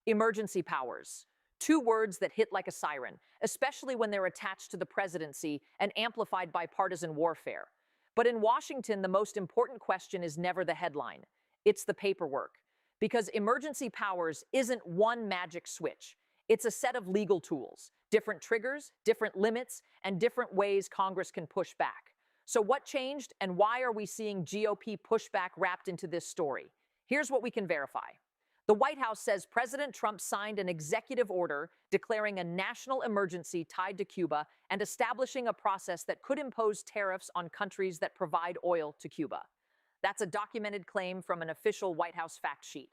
Emergency powers. Two words that hit like a siren, especially when they're attached to the presidency and amplified by partisan warfare. But in Washington, the most important question is never the headline. It's the paperwork. Because emergency powers isn't one magic switch. It's a set of legal tools, different triggers, different limits, and different ways Congress can push back. So what changed, and why are we seeing GOP pushback wrapped into this story? Here's what we can verify. The White House says President Trump signed an executive order declaring a national emergency tied to Cuba and establishing a process that could impose tariffs on countries that provide oil to Cuba. That's a documented claim from an official White House fact sheet.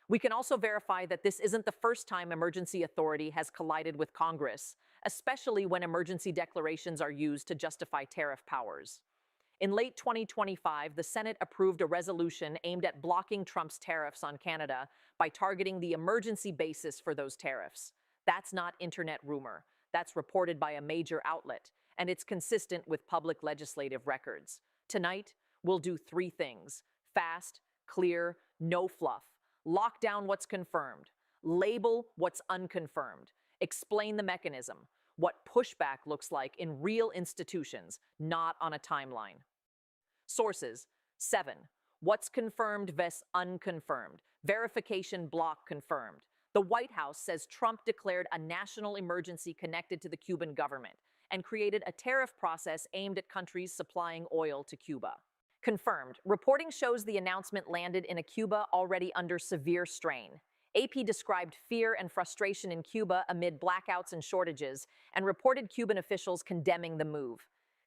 We can also verify that this isn't the first time emergency authority has collided with Congress, especially when emergency declarations are used to justify tariff powers. In late 2025, the Senate approved a resolution aimed at blocking Trump's tariffs on Canada by targeting the emergency basis for those tariffs. That's not internet rumor. That's reported by a major outlet, and it's consistent with public legislative records. Tonight, we'll do three things: fast, clear, no fluff. Lock down what's confirmed. Label what's unconfirmed. Explain the mechanism. What pushback looks like in real institutions, not on a timeline. Sources: 7. What's confirmed vs. unconfirmed. Verification block confirmed. The White House says Trump declared a national emergency connected to the Cuban government and created a tariff process aimed at countries supplying oil to Cuba. Confirmed. Reporting shows the announcement landed in a Cuba already under severe strain. AP described fear and frustration in Cuba amid blackouts and shortages, and reported Cuban officials condemning the move.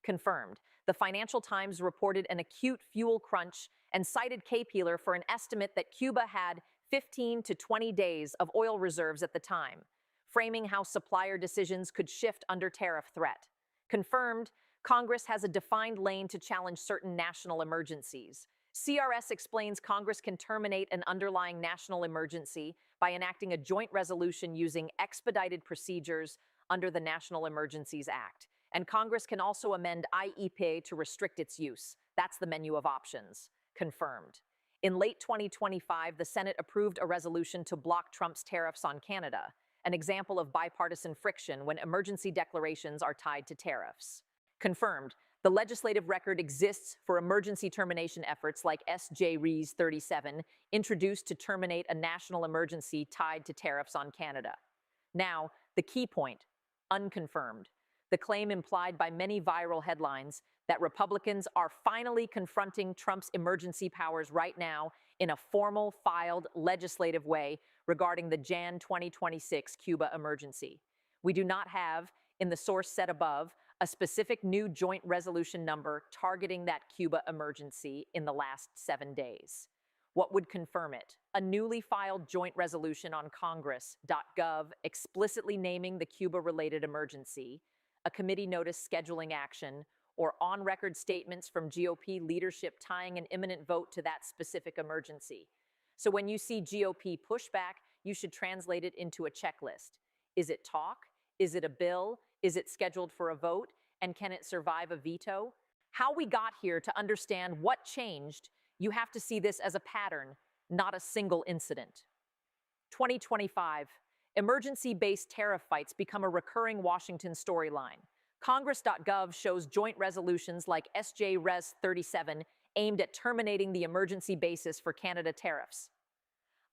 Confirmed. The Financial Times reported an acute fuel crunch and cited K-Peeler for an estimate that Cuba had 15 to 20 days of oil reserves at the time, framing how supplier decisions could shift under tariff threat. Confirmed. Congress has a defined lane to challenge certain national emergencies. CRS explains Congress can terminate an underlying national emergency by enacting a joint resolution using expedited procedures under the National Emergencies Act. And Congress can also amend IEPA to restrict its use. That's the menu of options. Confirmed. In late 2025, the Senate approved a resolution to block Trump's tariffs on Canada, an example of bipartisan friction when emergency declarations are tied to tariffs. Confirmed. The legislative record exists for emergency termination efforts like S.J. Res. 37, introduced to terminate a national emergency tied to tariffs on Canada. Now, the key point: unconfirmed. The claim implied by many viral headlines that Republicans are finally confronting Trump's emergency powers right now in a formal, filed legislative way regarding the Jan 2026 Cuba emergency. We do not have, in the source set above, a specific new joint resolution number targeting that Cuba emergency in the last 7 days. What would confirm it? A newly filed joint resolution on Congress.gov explicitly naming the Cuba-related emergency, a committee notice scheduling action, or on-record statements from GOP leadership tying an imminent vote to that specific emergency. So when you see GOP pushback, you should translate it into a checklist. Is it talk? Is it a bill? Is it scheduled for a vote? And can it survive a veto? How we got here to understand what changed, you have to see this as a pattern, not a single incident. 2025. Emergency-based tariff fights become a recurring Washington storyline. Congress.gov shows joint resolutions like S.J. Res. 37 aimed at terminating the emergency basis for Canada tariffs.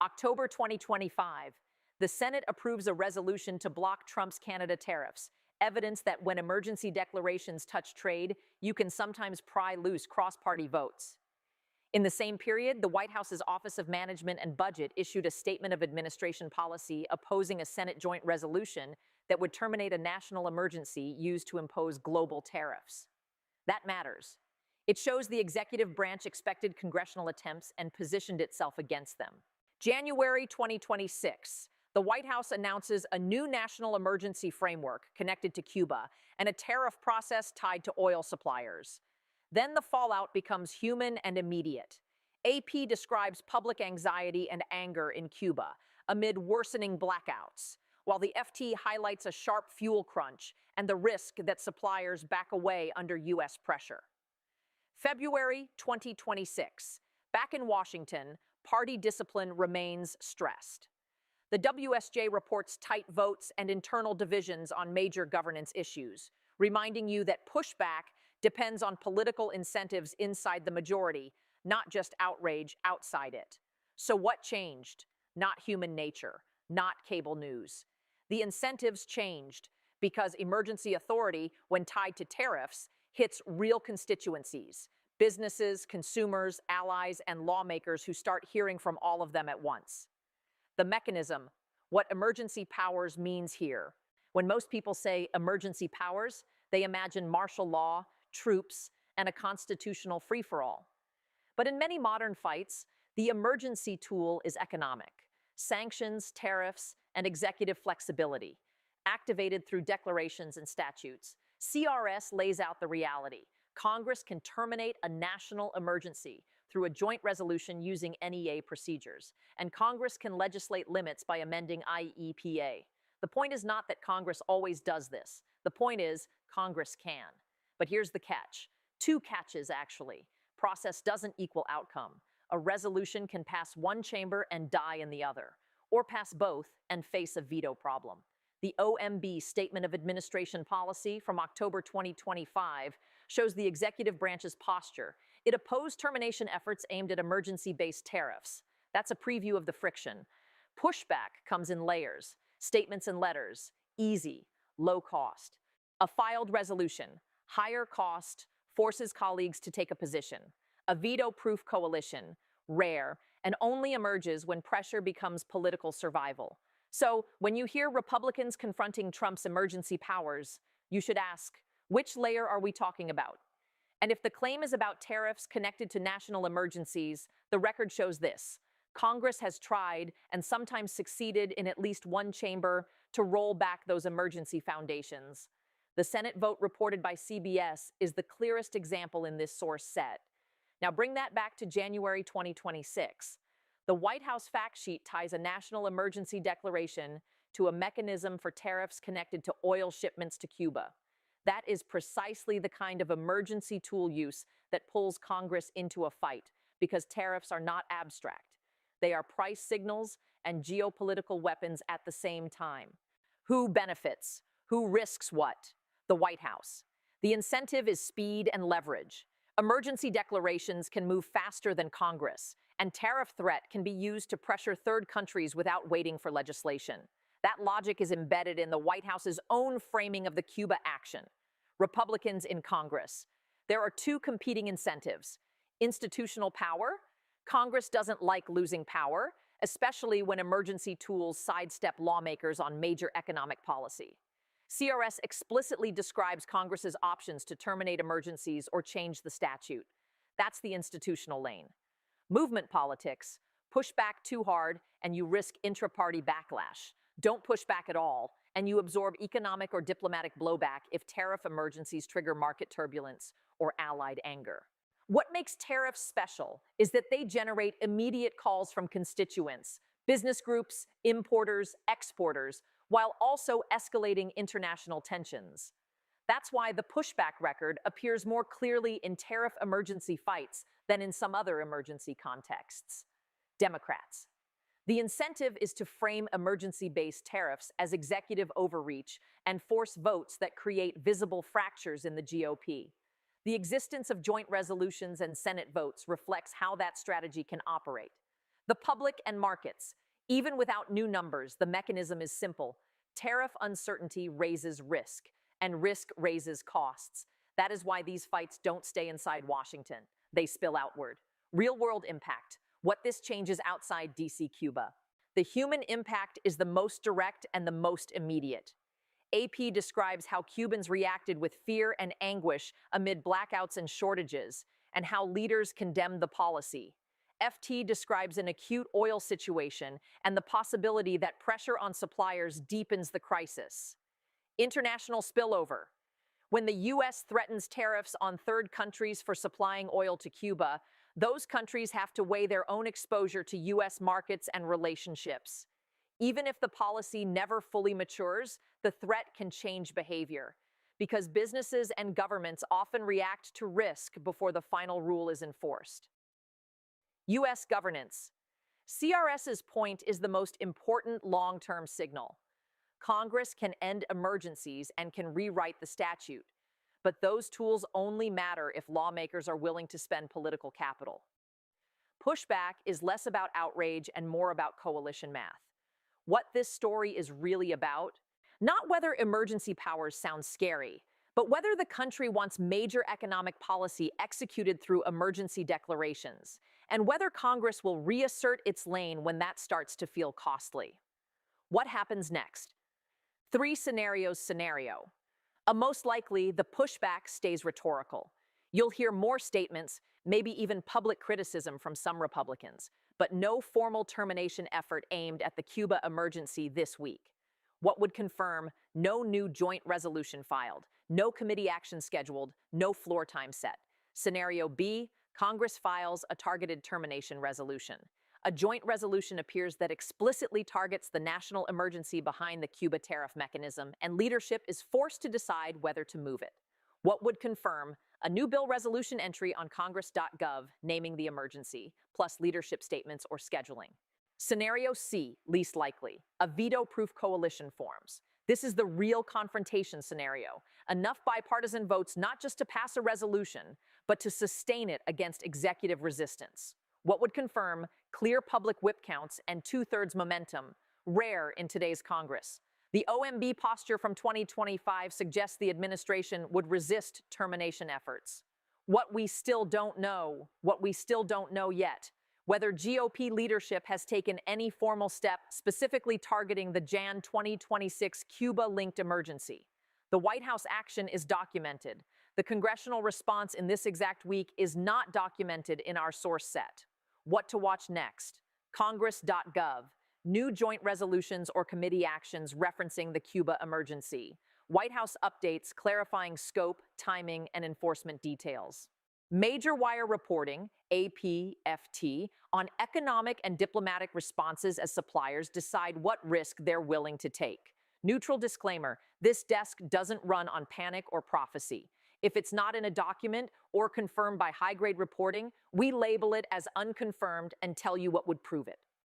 October 2025. The Senate approves a resolution to block Trump's Canada tariffs, evidence that when emergency declarations touch trade, you can sometimes pry loose cross-party votes. In the same period, the White House's Office of Management and Budget issued a statement of administration policy opposing a Senate joint resolution that would terminate a national emergency used to impose global tariffs. That matters. It shows the executive branch expected congressional attempts and positioned itself against them. January 2026. The White House announces a new national emergency framework connected to Cuba and a tariff process tied to oil suppliers. Then the fallout becomes human and immediate. AP describes public anxiety and anger in Cuba amid worsening blackouts, while the FT highlights a sharp fuel crunch and the risk that suppliers back away under U.S. pressure. February 2026. Back in Washington, party discipline remains stressed. The WSJ reports tight votes and internal divisions on major governance issues, reminding you that pushback depends on political incentives inside the majority, not just outrage outside it. So what changed? Not human nature, not cable news. The incentives changed because emergency authority, when tied to tariffs, hits real constituencies, businesses, consumers, allies, and lawmakers who start hearing from all of them at once. The mechanism, what emergency powers means here. When most people say emergency powers, they imagine martial law, troops, and a constitutional free-for-all. But in many modern fights, the emergency tool is economic. Sanctions, tariffs, and executive flexibility, activated through declarations and statutes. CRS lays out the reality. Congress can terminate a national emergency through a joint resolution using NEA procedures, and Congress can legislate limits by amending IEPA. The point is not that Congress always does this. The point is Congress can. But here's the catch. Two catches, actually. Process doesn't equal outcome. A resolution can pass one chamber and die in the other, or pass both and face a veto problem. The OMB Statement of Administration Policy from October 2025 shows the executive branch's posture. It opposed termination efforts aimed at emergency-based tariffs. That's a preview of the friction. Pushback comes in layers, statements and letters, easy, low cost. A filed resolution, higher cost, forces colleagues to take a position. A veto-proof coalition, rare, and only emerges when pressure becomes political survival. So, when you hear Republicans confronting Trump's emergency powers, you should ask, which layer are we talking about? And if the claim is about tariffs connected to national emergencies, the record shows this. Congress has tried, and sometimes succeeded in at least one chamber, to roll back those emergency foundations. The Senate vote reported by CBS is the clearest example in this source set. Now bring that back to January 2026. The White House fact sheet ties a national emergency declaration to a mechanism for tariffs connected to oil shipments to Cuba. That is precisely the kind of emergency tool use that pulls Congress into a fight, because tariffs are not abstract. They are price signals and geopolitical weapons at the same time. Who benefits? Who risks what? The White House. The incentive is speed and leverage. Emergency declarations can move faster than Congress, and tariff threat can be used to pressure third countries without waiting for legislation. That logic is embedded in the White House's own framing of the Cuba action. Republicans in Congress. There are two competing incentives. Institutional power. Congress doesn't like losing power, especially when emergency tools sidestep lawmakers on major economic policy. CRS explicitly describes Congress's options to terminate emergencies or change the statute. That's the institutional lane. Movement politics. Push back too hard and you risk intra-party backlash. Don't push back at all, and you absorb economic or diplomatic blowback if tariff emergencies trigger market turbulence or allied anger. What makes tariffs special is that they generate immediate calls from constituents, business groups, importers, exporters, while also escalating international tensions. That's why the pushback record appears more clearly in tariff emergency fights than in some other emergency contexts. Democrats. The incentive is to frame emergency-based tariffs as executive overreach and force votes that create visible fractures in the GOP. The existence of joint resolutions and Senate votes reflects how that strategy can operate. The public and markets. Even without new numbers, the mechanism is simple. Tariff uncertainty raises risk, and risk raises costs. That is why these fights don't stay inside Washington. They spill outward. Real-world impact. What this changes outside D.C. Cuba. The human impact is the most direct and the most immediate. AP describes how Cubans reacted with fear and anguish amid blackouts and shortages, and how leaders condemned the policy. FT describes an acute oil situation and the possibility that pressure on suppliers deepens the crisis. International spillover. When the U.S. threatens tariffs on third countries for supplying oil to Cuba, those countries have to weigh their own exposure to U.S. markets and relationships. Even if the policy never fully matures, the threat can change behavior, because businesses and governments often react to risk before the final rule is enforced. U.S. governance. CRS's point is the most important long-term signal. Congress can end emergencies and can rewrite the statute, but those tools only matter if lawmakers are willing to spend political capital. Pushback is less about outrage and more about coalition math. What this story is really about, not whether emergency powers sound scary, but whether the country wants major economic policy executed through emergency declarations, and whether Congress will reassert its lane when that starts to feel costly. What happens next? Three scenarios scenario. Most likely, the pushback stays rhetorical. You'll hear more statements, maybe even public criticism from some Republicans, but no formal termination effort aimed at the Cuba emergency this week. What would confirm no new joint resolution filed, no committee action scheduled, no floor time set. Scenario B, Congress files a targeted termination resolution. A joint resolution appears that explicitly targets the national emergency behind the Cuba tariff mechanism, and leadership is forced to decide whether to move it. What would confirm a new bill resolution entry on congress.gov naming the emergency, plus leadership statements or scheduling. Scenario C, least likely. A veto-proof coalition forms. This is the real confrontation scenario. Enough bipartisan votes not just to pass a resolution, but to sustain it against executive resistance. What would confirm clear public whip counts and two-thirds momentum, rare in today's Congress. The OMB posture from 2025 suggests the administration would resist termination efforts. What we still don't know yet, whether GOP leadership has taken any formal step specifically targeting the Jan 2026 Cuba-linked emergency. The White House action is documented. The congressional response in this exact week is not documented in our source set. What to watch next? Congress.gov. New joint resolutions or committee actions referencing the Cuba emergency. White House updates clarifying scope, timing, and enforcement details. Major wire reporting, AP, FT, on economic and diplomatic responses as suppliers decide what risk they're willing to take. Neutral disclaimer, this desk doesn't run on panic or prophecy. If it's not in a document or confirmed by high-grade reporting, we label it as unconfirmed and tell you what would prove it.